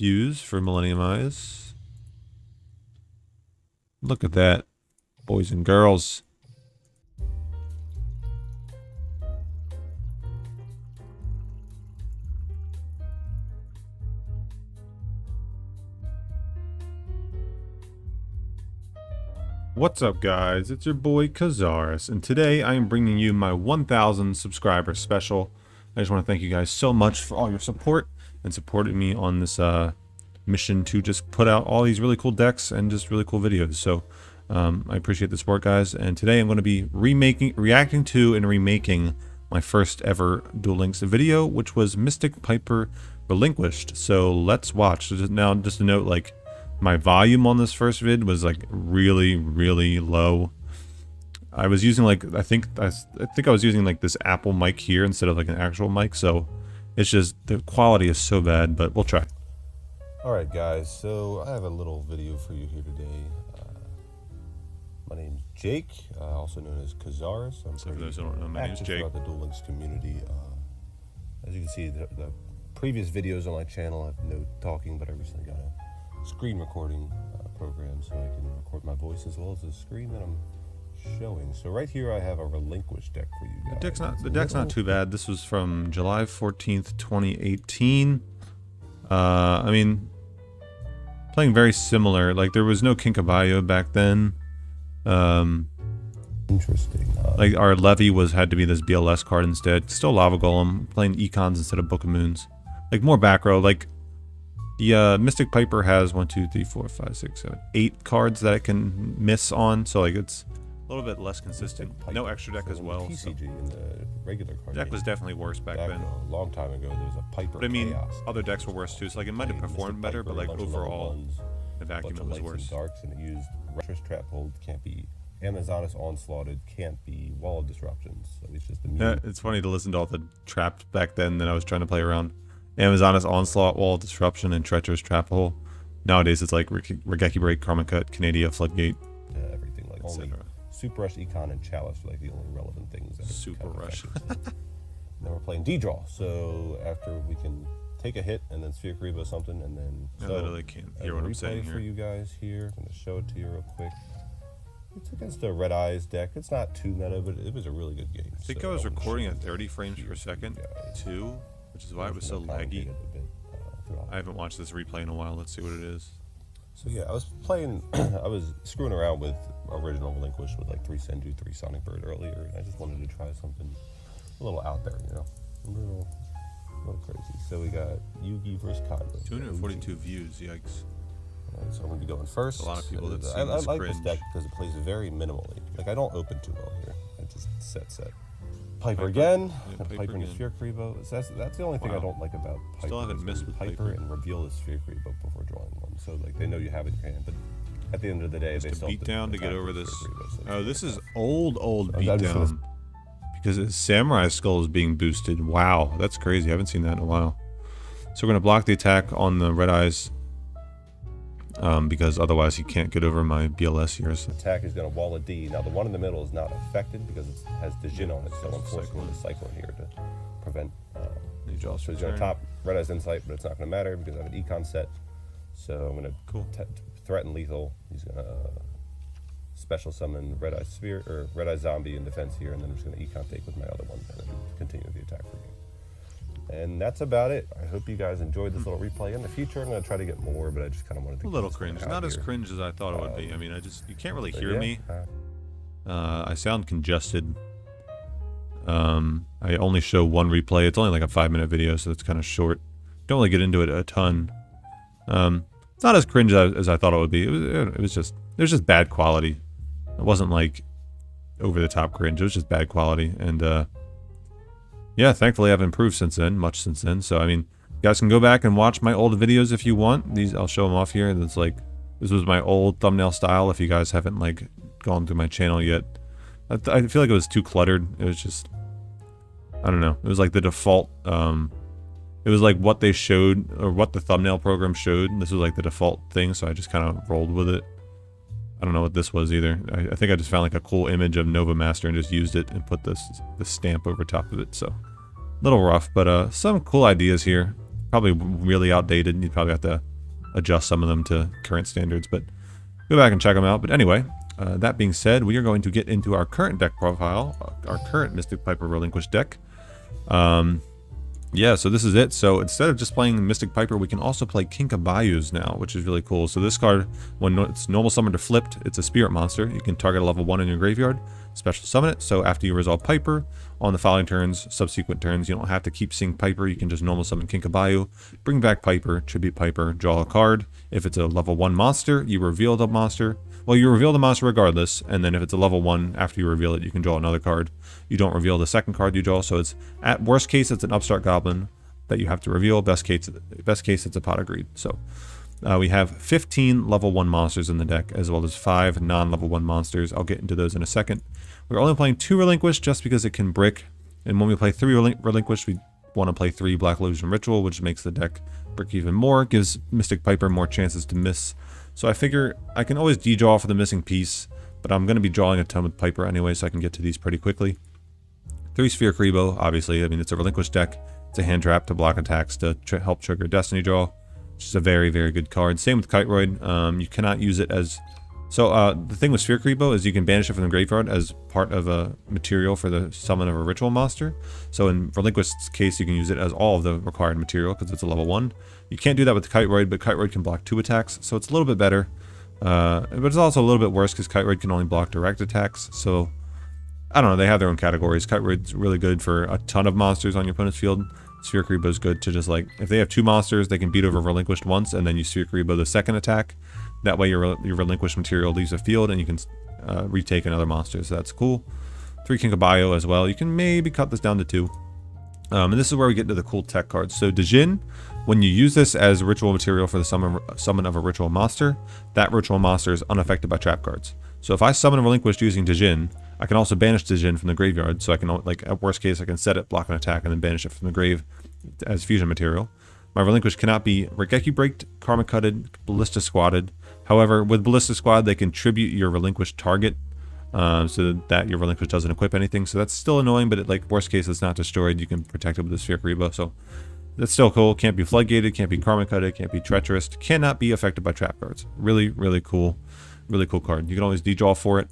views for Millennium-Eyes. Look at that, boys and girls. What's up, guys? It's your boy Kazaris, and today I am bringing you my 1,000 subscriber special. I just want to thank you guys so much for all your support and supporting me on this mission to just put out all these really cool decks and just really cool videos. So I appreciate the support, guys. And today I'm going to be reacting to and remaking my first ever Duel Links video, which was Mystic Piper Relinquished. So let's watch. Now, just a note, like, my volume on this first vid was like really low. I was using like I think I was using like this Apple mic here instead of like an actual mic, so it's just the quality is so bad, but we'll try. Alright guys, so I have a little video for you here today. My name's Jake, also known as Kazaris. I'm So for those who don't know, my name's Jake. Throughout the Duel Links community. As you can see, the previous videos on my channel have no talking, but I recently got a screen recording program so I can record my voice as well as the screen that I'm showing. So right here I have a Relinquished deck for you guys. The deck's not too bad. This was from July 14th, 2018. I mean, playing very similar. Like, there was no Kinka-Byo back then. Interesting. Like, our Levy had to be this BLS card instead. Still Lava Golem, playing Econs instead of Book of Moons. Like, more back row. Like, the Mystic Piper has 1, 2, 3, 4, 5, 6, 7, 8 cards that it can miss on, so like it's a little bit less consistent. No extra deck as well. TCG in the regular card deck was definitely worse back then. A long time ago, there was a Piper. But I mean, Chaos. other decks were worse too. So like it might have performed better, but like overall, the vacuum it was worse. Darks, and it used Retrous Trap Hold, can't be Amazonas Onslaughted, can't be Wall of Disruptions. So it's just yeah, it's funny to listen to all the trapped back then that I was trying to play around. Amazonas Onslaught, Wall of Disruption, and Treacherous Trap Hole. Nowadays it's like Regeki Break, Karma Cut, Canadia, Floodgate. Everything like only Super Rush, Econ, and Chalice are like the only relevant things. That Super Rush. Then we're playing D-Draw, so after we can take a hit and then Sphere Karibo something, and then I literally can't hear what I'm saying here. For you guys here, I'm going to show it to you real quick. It's against a Red Eyes deck. It's not too meta, but it was a really good game. I think I was recording at 30 frames per second too, which is why it was so laggy. I haven't watched this replay in a while. Let's see what it is. So yeah, I was playing, I was screwing around with original Relinquished with like 3 Senju, 3 Sonic Bird earlier, and I just wanted to try something a little out there, you know, a little crazy. So we got Yugi versus Kaiba. 242 views, yikes. So I'm going to be going first. A lot of people that I like this deck because it plays very minimally. Like, I don't open too well here. I just set. Piper again. Yeah, Piper and Sphere Karibo. That's the only thing I don't like about Piper. Still haven't missed with Piper and reveal the Sphere Karibo before drawing one. So like they know you have it in your hand, but at the end of the day, they still beat down to get over this. So oh, this is old beatdown because his Samurai Skull is being boosted. Wow, that's crazy. I haven't seen that in a while. So we're gonna block the attack on the Red Eyes. Because otherwise he can't get over my BLS here. So. Attack is going to wall a D. Now the one in the middle is not affected because it has Dijin on it, so I'm forcing the Cyclone here to prevent draw. So he's going to top Red Eye's Insight, but it's not going to matter because I have an Econ set. So I'm going to threaten lethal. He's going to special summon Red Eye Sphere or Red Eye Zombie in defense here, and then I'm just going to Econ take with my other one and then continue the attack for me. And that's about it. I hope you guys enjoyed this little replay. In the future, I'm going to try to get more, but I just kind of wanted to... A little cringe. Not as cringe as I thought it would be. I mean, you can't really hear me. I sound congested. I only show one replay. It's only like a 5-minute video, so it's kind of short. Don't really get into it a ton. It's not as cringe as I thought it would be. It was just bad quality. It wasn't like over the top cringe. It was just bad quality. And, yeah, thankfully I've improved since then, much since then. So I mean, you guys can go back and watch my old videos if you want. These I'll show them off here. It's like this was my old thumbnail style. If you guys haven't like gone through my channel yet, I feel like it was too cluttered. It was just, I don't know. It was like the default. It was like what they showed or what the thumbnail program showed. This was like the default thing, so I just kind of rolled with it. I don't know what this was either. I think I just found like a cool image of Nova Master and just used it and put this stamp over top of it. So a little rough, but some cool ideas here. Probably really outdated. You probably have to adjust some of them to current standards, but go back and check them out. But anyway, that being said, we are going to get into our current deck profile, our current Mystic Piper Relinquished deck. Yeah, so this is it. So instead of just playing Mystic Piper, we can also play Kinka-Byos now, which is really cool. So this card, when it's normal summoned or flipped, it's a spirit monster. You can target a level 1 in your graveyard, special summon it. So after you resolve Piper, on the following turns, subsequent turns, you don't have to keep seeing Piper. You can just normal summon Kinka-Byo, bring back Piper, tribute Piper, draw a card. If it's a level 1 monster, you reveal the monster. Well, you reveal the monster regardless, and then if it's a level 1, after you reveal it, you can draw another card. You don't reveal the second card you draw, so it's, at worst case, it's an upstart goblin that you have to reveal. Best case, it's a pot of greed. So we have 15 level 1 monsters in the deck, as well as 5 non-level 1 monsters. I'll get into those in a second. We're only playing 2 Relinquished just because it can brick, and when we play 3 Relinquished, we want to play 3 Black Illusion Ritual, which makes the deck brick even more, gives Mystic Piper more chances to miss. So I figure I can always de-draw for the missing piece, but I'm going to be drawing a ton with Piper anyway, so I can get to these pretty quickly. 3 Sphere Kribo, obviously. I mean, it's a Relinquished deck. It's a hand trap to block attacks to help trigger Destiny Draw, which is a very, very good card. Same with Kiteroid. You cannot use it as... So the thing with Sphere Kribo is you can banish it from the graveyard as part of a material for the summon of a ritual monster. So in Relinquished's case, you can use it as all of the required material because it's a level 1. You can't do that with Kiteroid, but Kiteroid can block 2 attacks, so it's a little bit better. But it's also a little bit worse because Kiteroid can only block direct attacks. So I don't know, they have their own categories. Kiteroid's really good for a ton of monsters on your opponent's field. Sphere Kribo is good to just like, if they have 2 monsters, they can beat over Relinquished once, and then you Sphere Kribo the second attack. That way your Relinquished material leaves the field, and you can retake another monster, so that's cool. 3 Kinka-Byo as well. You can maybe cut this down to 2. And this is where we get into the cool tech cards. So Djinn, when you use this as ritual material for the summon of a ritual monster, that ritual monster is unaffected by trap cards. So if I summon a Relinquished using Djinn, I can also banish Djinn from the graveyard, so I can, like, at worst case, I can set it, block an attack, and then banish it from the grave as fusion material. My Relinquished cannot be Regeki Breaked, Karma Cutted, Ballista Squatted. However, with Ballista Squad, they can tribute your Relinquished target, so that your Relinquished doesn't equip anything. So that's still annoying, but like worst case, it's not destroyed. You can protect it with the Sphere Kribo, so that's still cool. Can't be Floodgated, can't be Karma Cutted, can't be Treacherous, cannot be affected by trap cards. Really, really cool card. You can always de-draw for it.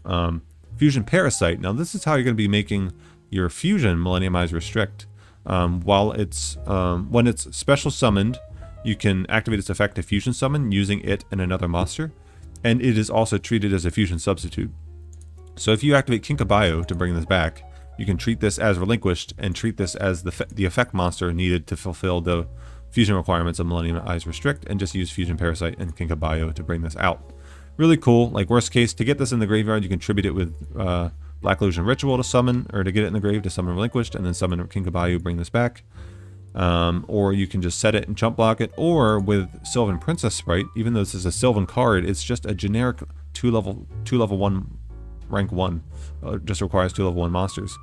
Fusion Parasite. Now this is how you're going to be making your Fusion Millennium-Eyes Restrict. While it's when it's special summoned, you can activate its effect to fusion summon using it and another monster, and it is also treated as a fusion substitute. So if you activate Kinka-Byo to bring this back, you can treat this as Relinquished and treat this as the effect monster needed to fulfill the fusion requirements of Millennium-Eyes Restrict, and just use Fusion Parasite and Kinka-Byo to bring this out. Really cool. Like worst case, to get this in the graveyard, you can tribute it with Black Illusion Ritual to summon, or to get it in the grave to summon Relinquished, and then summon Kinka-Byo, bring this back. Or you can just set it and chump block it, or with Sylvan Princess Sprite, even though this is a Sylvan card, it's just a generic 2 level 1, rank 1. Just requires 2 level 1 monsters.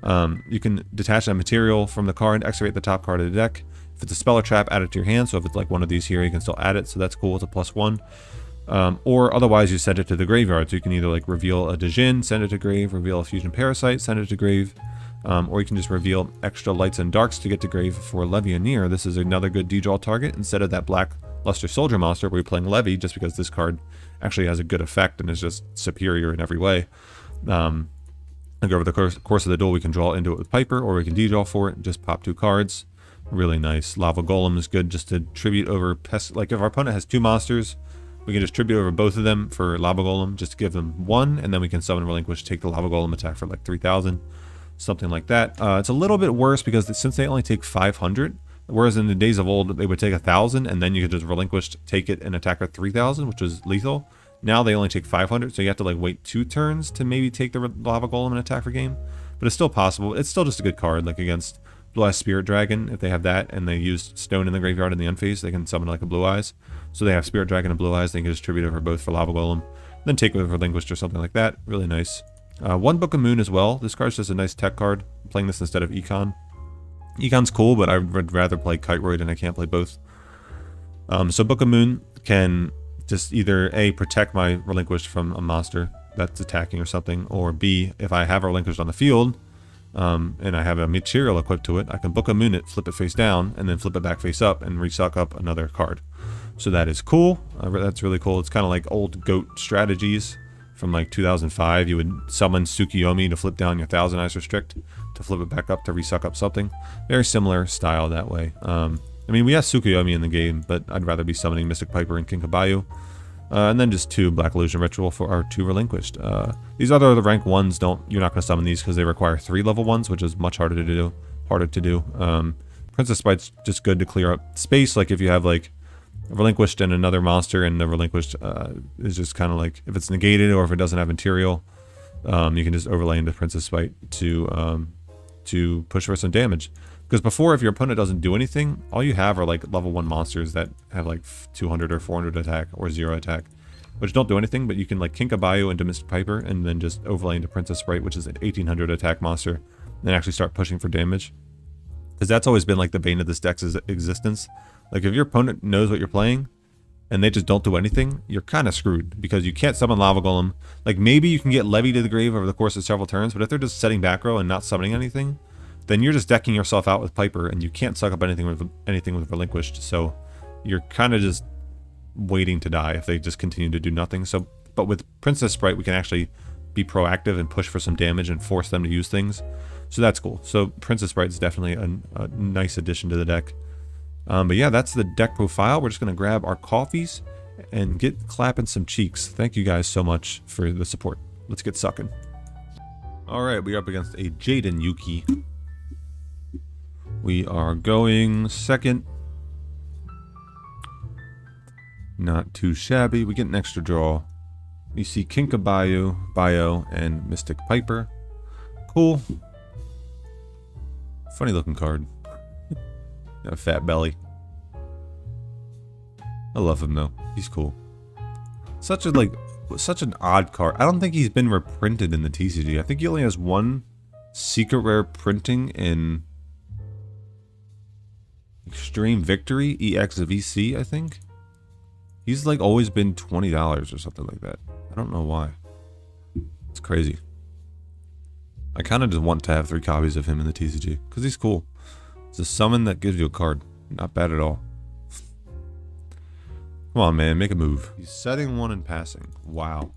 You can detach that material from the card, excavate the top card of the deck. If it's a spell or trap, add it to your hand, so if it's like one of these here, you can still add it, so that's cool, it's a +1. Or otherwise you send it to the graveyard, so you can either like reveal a Djinn, send it to grave, reveal a Fusion Parasite, send it to grave, or you can just reveal extra lights and darks to get to grave for Levianeer. This is another good de-draw target instead of that Black Luster Soldier monster where you're playing Levy, just because this card actually has a good effect and is just superior in every way. Over the course of the duel, we can draw into it with Piper, or we can de-draw for it and just pop 2 cards. Really nice. Lava Golem is good just to tribute over pest. Like if our opponent has 2 monsters, we can just tribute over both of them for Lava Golem, just to give them 1, and then we can summon Relinquish, take the Lava Golem attack for like 3,000, something like that. It's a little bit worse because since they only take 500, whereas in the days of old they would take 1,000, and then you could just Relinquish, take it, and attack for 3,000, which was lethal. Now they only take 500, so you have to like wait 2 turns to maybe take the Lava Golem and attack for game. But it's still possible. It's still just a good card, like against Blue Eyes Spirit Dragon. If they have that and they use Stone in the graveyard in the unphase, they can summon like a Blue Eyes. So they have Spirit Dragon and Blue Eyes, they can distribute over both for Lava Golem, then take it with Relinquished or something like that. Really nice. 1 Book of Moon as well. This card's just a nice tech card. I'm playing this instead of Econ. Econ's cool, but I would rather play Kiteroid, and I can't play both. So Book of Moon can just either A, protect my Relinquished from a monster that's attacking or something, or B, if I have a Relinquished on the field, and I have a material equipped to it, I can Book of Moon it, flip it face down, and then flip it back face up and resuck up another card. So that is cool. That's really cool. It's kind of like old GOAT strategies from like 2005. You would summon Tsukiyomi to flip down your Thousand Eyes Restrict, to flip it back up to resuck up something. Very similar style that way. I mean, we have Tsukiyomi in the game, but I'd rather be summoning Mystic Piper and Kinka-Byo. And then just 2 Black Illusion Ritual for our 2 Relinquished. These other the rank 1s you're not going to summon these because they require 3 level 1s, which is much harder to do. Princess Sprite's just good to clear up space. Like if you have like a Relinquished and another monster, and the Relinquished is just kind of like, if it's negated or if it doesn't have material, you can just overlay into Princess Sprite to push for some damage. Because before, if your opponent doesn't do anything, all you have are like level 1 monsters that have like 200 or 400 attack or 0 attack, which don't do anything, but you can like Kinka-Byo into Mystic Piper and then just overlay into Princess Sprite, which is an 1800 attack monster, and actually start pushing for damage. Because that's always been like the bane of this deck's existence. Like if your opponent knows what you're playing and they just don't do anything, you're kind of screwed, because you can't summon Lava Golem. Like maybe you can get Levy to the grave over the course of several turns, but if they're just setting back row and not summoning anything, then you're just decking yourself out with Piper, and you can't suck up anything with Relinquished. So you're kind of just waiting to die if they just continue to do nothing. So, but with Princess Sprite, we can actually be proactive and push for some damage and force them to use things. So that's cool. So Princess Sprite is definitely a nice addition to the deck. But yeah, that's the deck profile. We're just going to grab our coffees and get clapping some cheeks. Thank you guys so much for the support. Let's get sucking. All right, we're up against a Jaden Yuki. We are going second. Not too shabby. We get an extra draw. We see Kinka-Byo, and Mystic Piper. Cool. Funny looking card. Got a fat belly. I love him though. He's cool. Such an odd card. I don't think he's been reprinted in the TCG. I think he only has 1 secret rare printing in Extreme Victory EXVC, I think. He's like always been $20 or something like that. I don't know why. It's crazy. I kind of just want to have 3 copies of him in the TCG because he's cool. It's a summon that gives you a card. Not bad at all. Come on, man, make a move. He's setting 1 and passing. Wow.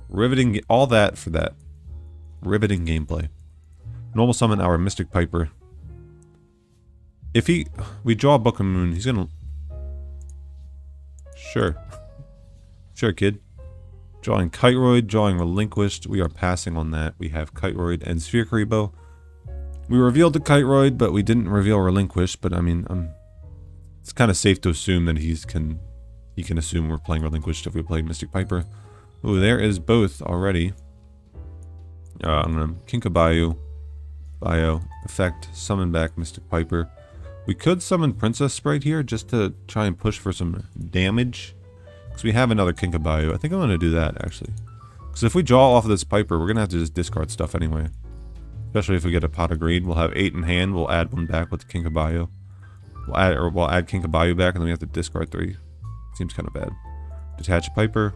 Riveting, all that for that. Riveting gameplay. Normal summon our Mystic Piper. If we draw a Book of Moon, he's gonna... Sure. Sure, kid. Drawing Kiteroid, drawing Relinquished. We are passing on that. We have Kiteroid and Sphere Karibo. We revealed the Kiteroid, but we didn't reveal Relinquished. But I mean, it's kind of safe to assume that he can assume we're playing Relinquished if we play Mystic Piper. Ooh, there is both already. I'm gonna Kinka-Byo, effect, summon back Mystic Piper. We could summon Princess Sprite here just to try and push for some damage. Because we have another Kinka-Byo. I think I'm going to do that, actually. Because if we draw off of this Piper, we're going to have to just discard stuff anyway. Especially if we get a Pot of Greed. We'll have 8 in hand. We'll add 1 back with the Kinka-Byo. We'll add Kinka-Byo back, and then we have to discard 3. Seems kind of bad. Detach Piper.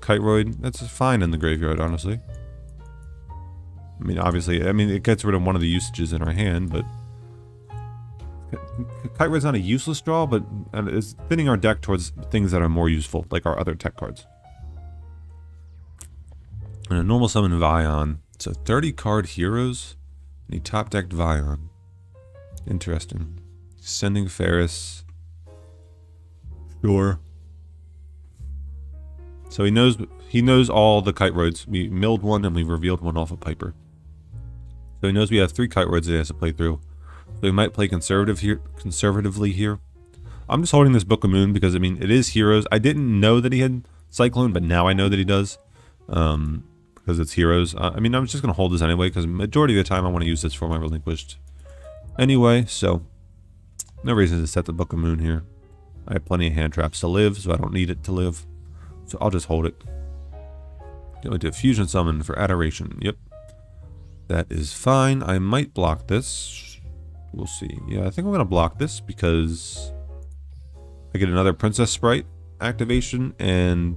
Kiteroid. That's fine in the graveyard, honestly. I mean, obviously, it gets rid of one of the usages in our hand, but Kiteroid's not a useless draw, but it's thinning our deck towards things that are more useful, like our other tech cards. And a normal summon Vion. It's a 30-card Heroes, and he top-decked Vion. Interesting. Sending Ferris. Sure. So he knows all the Kiteroids. We milled 1 and we revealed 1 off of Piper. So he knows we have 3 Kiteroids that he has to play through. So he might play conservatively here. I'm just holding this Book of Moon because, it is Heroes. I didn't know that he had Cyclone, but now I know that he does. Because it's Heroes. I'm just going to hold this anyway because majority of the time I want to use this for my Relinquished. Anyway, so no reason to set the Book of Moon here. I have plenty of hand traps to live, so I don't need it to live. So I'll just hold it. Going to Fusion Summon for Adoration. Yep. That is fine. I might block this. We'll see. Yeah, I think I'm going to block this because I get another Princess Sprite activation, and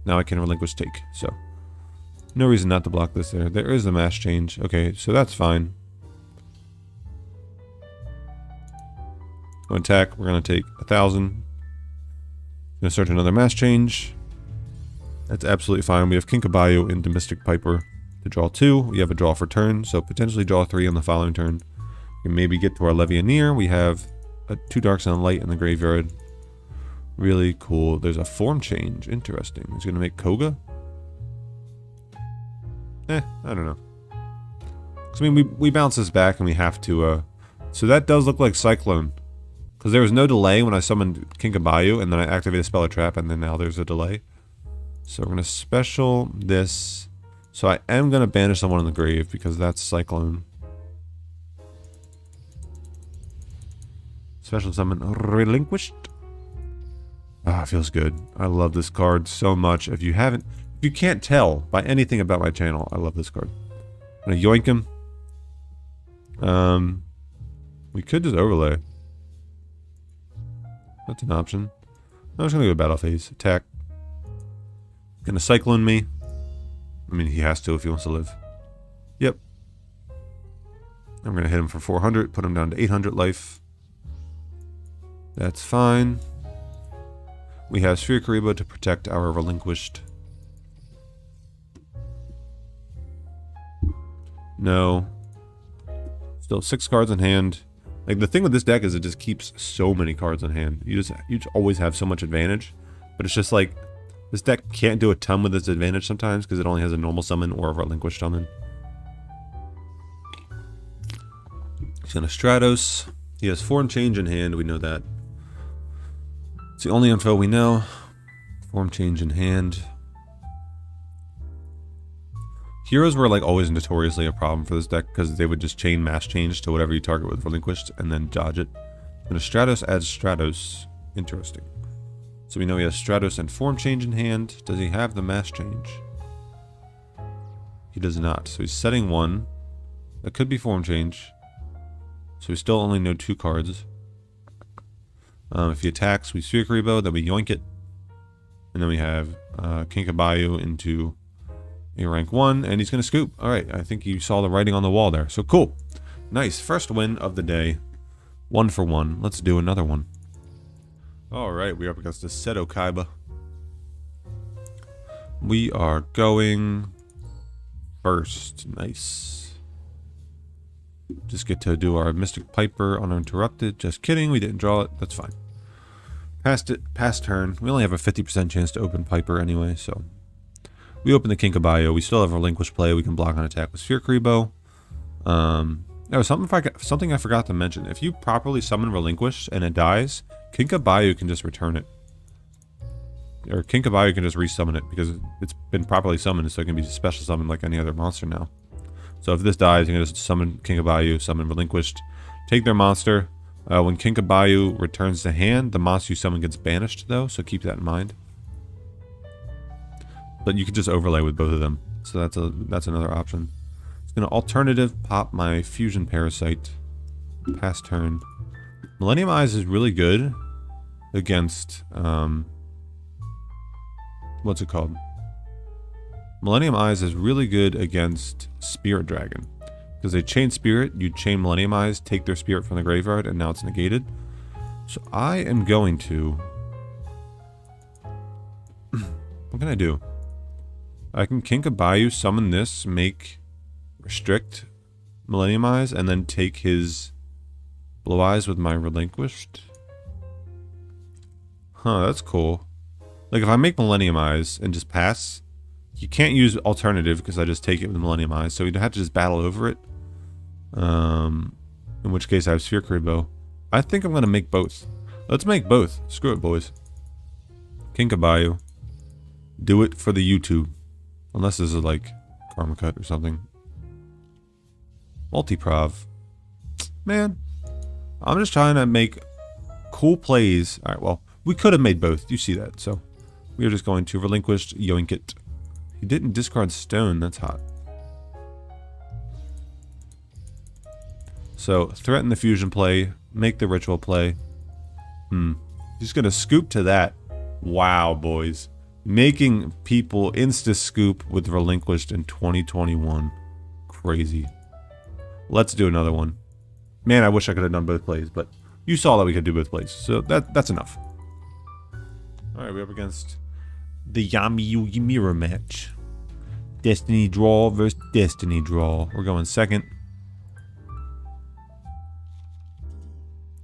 now I can Relinquish Take. So, no reason not to block this there. There is a mass change. Okay, so that's fine. Go attack. We're going to take 1,000. Going to search another mass change. That's absolutely fine. We have Kinka-Byo into Mystic Piper to draw 2. We have a draw for turn, so potentially draw 3 on the following turn. We can maybe get to our Levianeer. We have 2 Darks and a Light in the graveyard. Really cool. There's a form change. Interesting. He's going to make Koga? I don't know. So, I mean, we bounce this back and we have to... So that does look like Cyclone. Because there was no delay when I summoned Kinka-Byo, and then I activated Spell or Trap, and then now there's a delay. So we're going to special this. So I am going to banish someone in the grave, because that's Cyclone. Special summon Relinquished. Ah, feels good. I love this card so much. If you can't tell by anything about my channel, I love this card. I'm going to yoink him. We could just overlay. That's an option. I'm just going to go battle phase. Attack. Going to Cyclone me. I mean, he has to if he wants to live. Yep. I'm going to hit him for 400. Put him down to 800 life. That's fine. We have Sphere Karibo to protect our Relinquished. No. Still 6 cards in hand. Like, the thing with this deck is it just keeps so many cards in hand. You just always have so much advantage. But it's just like, this deck can't do a ton with its advantage sometimes because it only has a normal summon or a Relinquished summon. He's gonna Stratos. He has Form Change in hand, we know that. It's the only info we know. Form Change in hand. Heroes were like always notoriously a problem for this deck because they would just chain mass change to whatever you target with Relinquished and then dodge it. And a Stratos adds Stratos. Interesting. So we know he has Stratos and Form Change in hand. Does he have the mass change? He does not. So he's setting 1. That could be Form Change. So we still only know 2 cards. If he attacks, we Sphere Karibo, then we yoink it. And then we have Kinka-Byo into a rank 1, and he's going to scoop. Alright, I think you saw the writing on the wall there. So cool. Nice. First win of the day. 1 for 1. Let's do another one. Alright, we're up against the Seto Kaiba. We are going first. Nice. Just get to do our Mystic Piper uninterrupted. Just kidding, we didn't draw it. That's fine. Passed it. Past turn. We only have a 50% chance to open Piper anyway, so... We open the Kinka-Byo. We still have Relinquished play. We can block on attack with Sphere Karibo. There was something I forgot to mention. If you properly summon Relinquished and it dies, Kinka-Byo can just return it. Or Kinka-Byo can just resummon it because it's been properly summoned, so it can be special summoned like any other monster now. So if this dies, you can just summon Kinka-Byo, summon Relinquished, take their monster. When Kinka-Byo returns to hand, the monster you summon gets banished though, so keep that in mind. But you could just overlay with both of them. So that's another option. It's going to alternative pop my Fusion Parasite. Past turn. Millennium-Eyes is really good against... what's it called? Millennium-Eyes is really good against Spirit Dragon. Because they chain Spirit, you chain Millennium-Eyes, take their Spirit from the graveyard, and now it's negated. So I am going to... what can I do? I can Kinka-Byo, summon this, make restrict Millennium-Eyes, and then take his Blue Eyes with my Relinquished. Huh, that's cool. Like, if I make Millennium-Eyes and just pass, you can't use alternative because I just take it with Millennium-Eyes, so you'd have to just battle over it. In which case I have Sphere Karibo. I think I'm going to make both. Let's make both. Screw it, boys. Kinka-Byo. Do it for the YouTube. Unless this is like Karma Cut or something. Multi-prov. Man. I'm just trying to make cool plays. Alright, well, we could have made both. You see that. So, we are just going to Relinquished, yoink it. He didn't discard Stone. That's hot. So, threaten the Fusion play. Make the Ritual play. Just going to scoop to that. Wow, boys. Making people insta-scoop with Relinquished in 2021. Crazy. Let's do another one. Man, I wish I could have done both plays, but You saw that we could do both plays, so that's enough. All right, we're up against the Yami mirror match. Destiny draw versus Destiny draw. We're going second.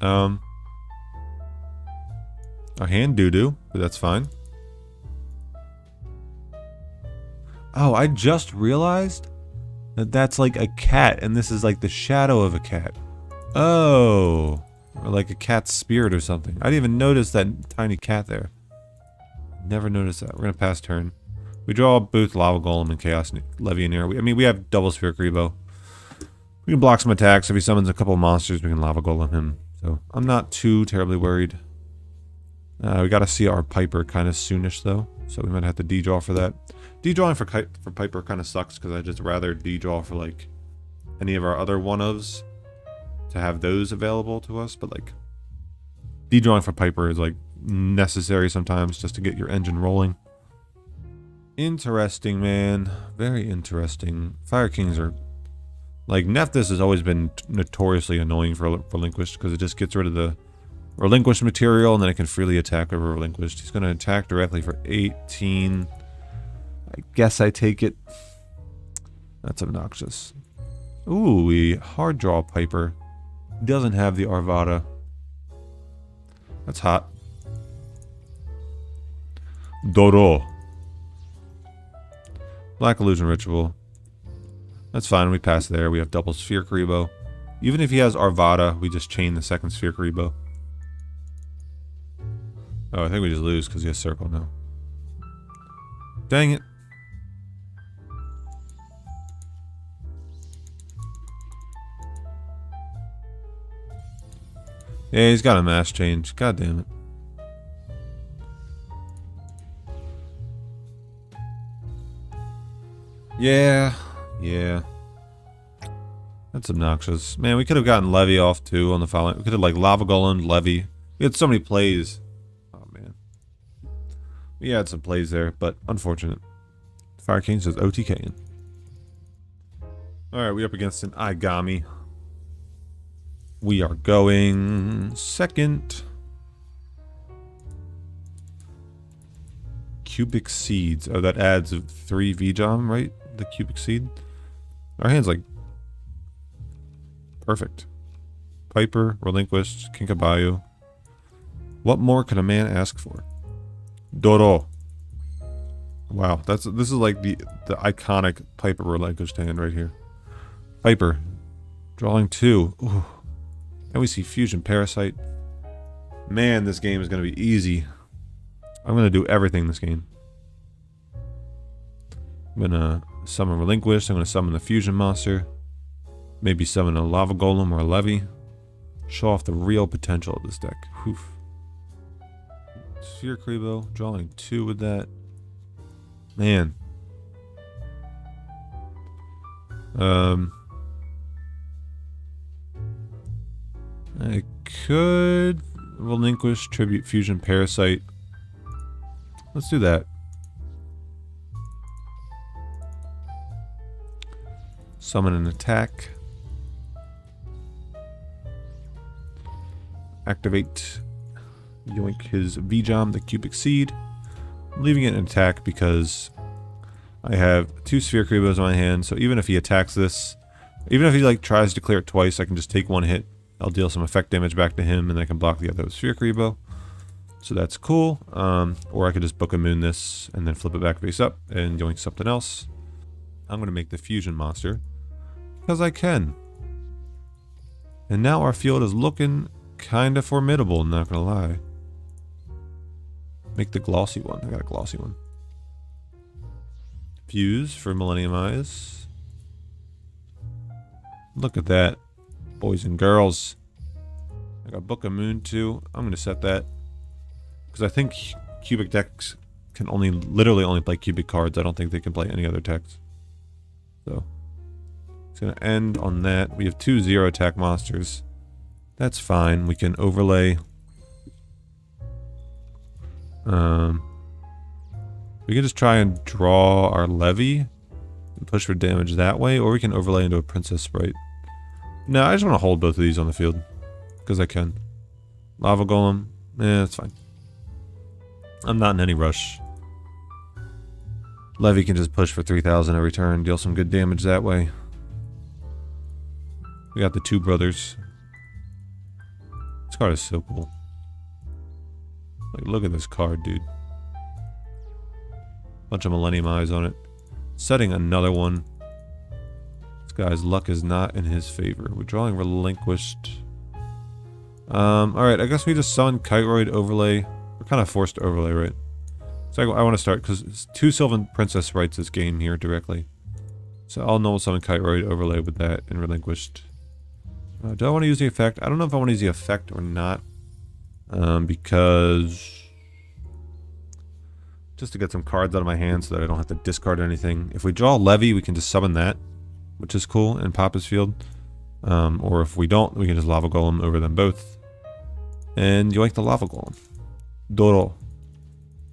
Our hand doo-doo, but that's fine. Oh, I just realized that that's like a cat, and this is like the shadow of a cat. Oh, or like a cat's spirit or something. I didn't even notice that tiny cat there. Never noticed that. We're gonna pass turn. We draw both Lava Golem and Chaos Legionnaire. I mean, we have double Sphere Kribo. We can block some attacks. If he summons a couple of monsters, we can Lava Golem him. So I'm not too terribly worried. We got to see our Piper kind of soonish though, so we might have to D-draw for that. D-drawing for Piper kind of sucks because I'd just rather D-draw for like any of our other one-ofs to have those available to us, but like D-drawing for Piper is like necessary sometimes just to get your engine rolling. Interesting, man. Very interesting. Fire Kings are like, Nephthys has always been notoriously annoying for Relinquished because it just gets rid of the Relinquished material and then it can freely attack over Relinquished. He's going to attack directly for 18. I guess I take it. That's obnoxious. Ooh, we hard draw Piper. He doesn't have the Arvada. That's hot. Doro. Black Illusion Ritual. That's fine, we pass there. We have double Sphere Kribo. Even if he has Arvada, we just chain the second Sphere Kribo. Oh, I think we just lose because he has Circle now. Dang it. Yeah, he's got a mass change. God damn it. Yeah. That's obnoxious. Man, we could have gotten Levy off too on the following. We could have like Lava Golem, Levy. We had so many plays. Oh man. We had some plays there, but unfortunate. Fire King says OTKing. Alright, we up against an Igami. We are going second. Cubic Seeds. Oh, that adds 3 VJOM, right? The Cubic Seed. Our hand's like perfect. Piper, Relinquished, Kinka-Byo. What more could a man ask for? Doro. Wow, this is like the iconic Piper Relinquished hand right here. Piper, drawing 2. Ooh. And we see Fusion Parasite. Man, this game is going to be easy. I'm going to do everything this game. I'm going to summon Relinquished. I'm going to summon the Fusion Monster. Maybe summon a Lava Golem or a Levy. Show off the real potential of this deck. Oof. Sphere Kribo. Drawing 2 with that. Man. I could Relinquish Tribute Fusion Parasite. Let's do that. Summon an attack. Activate. Yoink his VJOM, the Cubic Seed. I'm leaving it in attack because I have 2 Sphere Kribos in my hand, so even if he attacks this, even if he like tries to clear it twice, I can just take 1 hit. I'll deal some effect damage back to him, and then I can block the other Sphere Kribo. So that's cool. Or I could just Book of Moon this, and then flip it back face up, and doing something else. I'm going to make the Fusion Monster, because I can. And now our field is looking kind of formidable, not going to lie. Make the glossy one. I got a glossy one. Fuse for Millennium-Eyes. Look at that. Boys and girls. I got Book of Moon too. I'm going to set that. Because I think cubic decks can literally only play cubic cards. I don't think they can play any other decks. So, it's going to end on that. We have 2 0 attack monsters. That's fine. We can overlay. We can just try and draw our Levy and push for damage that way, or we can overlay into a Princess Sprite. No, I just want to hold both of these on the field because I can. Lava Golem. That's fine. I'm not in any rush. Levy can just push for 3,000 every turn, deal some good damage that way. We got the two brothers. This card is so cool. Like, look at this card, dude. Bunch of Millennium-Eyes on it. Setting another one. This guy's luck is not in his favor. We're drawing Relinquished. Alright, I guess we just summon Kiteroid Overlay. We're kind of forced to overlay, right? So I want to start, because it's 2 Sylvan Princess writes this game here directly. So I'll normal summon Kiteroid Overlay with that and Relinquished. Do I want to use the effect? I don't know if I want to use the effect or not. Because... just to get some cards out of my hand so that I don't have to discard anything. If we draw Levy, we can just summon that, which is cool, and pop his field. Or if we don't, we can just Lava Golem over them both. And yoink the Lava Golem. Doro.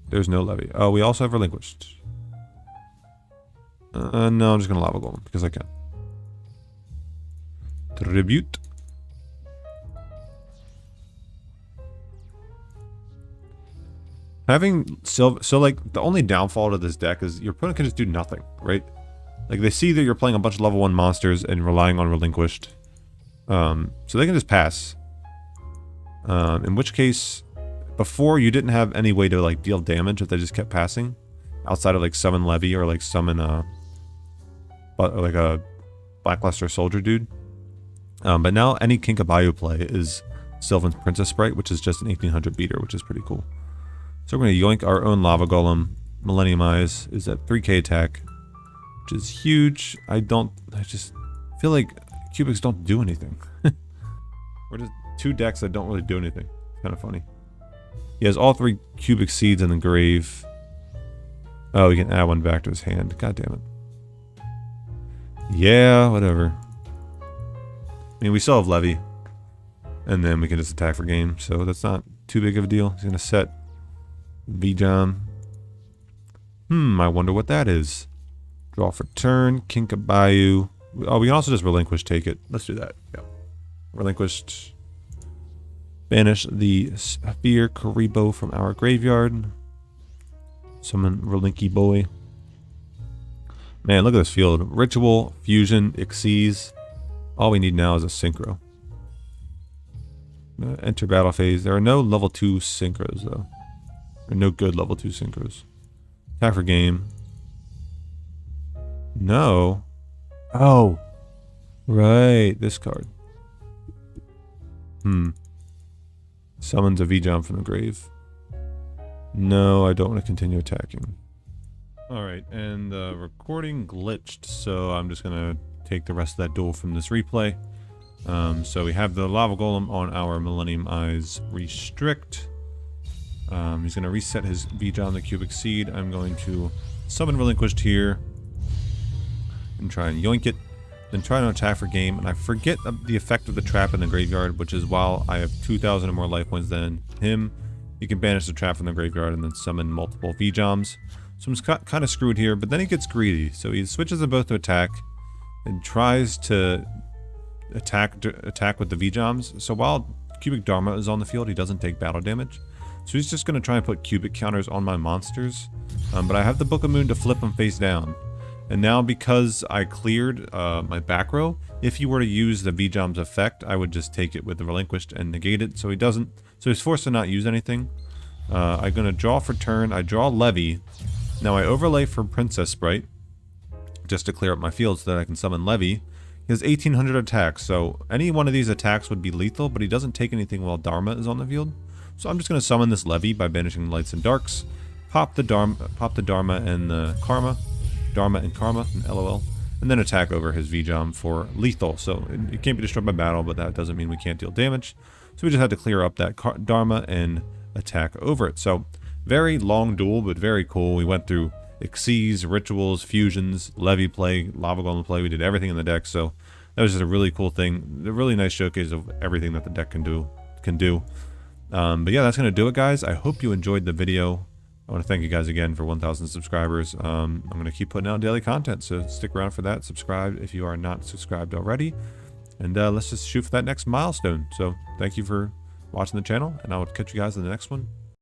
There's no Levy. Oh, we also have Relinquished. No, I'm just going to Lava Golem because I can. Tribute. Having so like the only downfall to this deck is your opponent can just do nothing, right? Like they see that you're playing a bunch of level 1 monsters and relying on Relinquished. So they can just pass. In which case, before you didn't have any way to like deal damage if they just kept passing, outside of like summon Levy or like summon like a Blackluster Soldier dude. But now any Kinka-Byo play is Sylvan's Princess Sprite, which is just an 1800 beater, which is pretty cool. So we're going to yoink our own Lava Golem. Millennium-Eyes is at 3k attack, which is huge. I just feel like cubics don't do anything. We're just 2 decks that don't really do anything. It's kind of funny. He has all 3 cubic seeds in the grave. Oh, he can add 1 back to his hand. God damn it. Yeah, whatever. I mean, we still have Levy. And then we can just attack for game. So that's not too big of a deal. He's going to set V-Jam. I wonder what that is. Draw for turn. Kinka-Byo. Oh, we can also just Relinquish, take it. Let's do that. Yeah. Relinquished. Banish the Sphere Karibo from our graveyard. Summon Relinky Boy. Man, look at this field. Ritual, Fusion, Xyz. All we need now is a Synchro. Enter battle phase. There are no level 2 Synchros, though. There are no good level 2 Synchros. Attack for game. No. Oh. Right. This card. Summons a V-Jump from the grave. No, I don't want to continue attacking. Alright, and the recording glitched, so I'm just going to take the rest of that duel from this replay. So we have the Lava Golem on our Millennium-Eyes Restrict. He's going to reset his V-Jump, the Cubic Seed. I'm going to summon Relinquished here and try and yoink it. Then try to attack for game, and I forget the effect of the trap in the graveyard, which is while I have 2,000 or more life points than him, you can banish the trap from the graveyard and then summon multiple V-Joms. So I'm kind of screwed here, but then he gets greedy. So he switches them both to attack and tries to attack with the V-Joms. So while Cubic Dharma is on the field, he doesn't take battle damage. So he's just going to try and put cubic counters on my monsters. But I have the Book of Moon to flip them face down. And now because I cleared my back row, if you were to use the V-Jom's effect, I would just take it with the Relinquished and negate it. So he doesn't. So he's forced to not use anything. I'm going to draw for turn. I draw Levy. Now I overlay for Princess Sprite just to clear up my field so that I can summon Levy. He has 1,800 attacks, so any one of these attacks would be lethal, but he doesn't take anything while Dharma is on the field. So I'm just going to summon this Levy by banishing Lights and Darks, pop the Dharma and the Karma, and LOL, and then attack over his V-Jom for lethal. So it can't be destroyed by battle, but that doesn't mean we can't deal damage. So we just had to clear up that Dharma and attack over it. So very long duel, but very cool. We went through Xyz, Rituals, Fusions, Levy play, Lava Golem play. We did everything in the deck, so that was just a really cool thing. A really nice showcase of everything that the deck can do. But yeah, that's going to do it, guys. I hope you enjoyed the video. I want to thank you guys again for 1,000 subscribers. I'm going to keep putting out daily content, so stick around for that. Subscribe if you are not subscribed already. And let's just shoot for that next milestone. So thank you for watching. watching the channel, and I will catch you guys in the next one.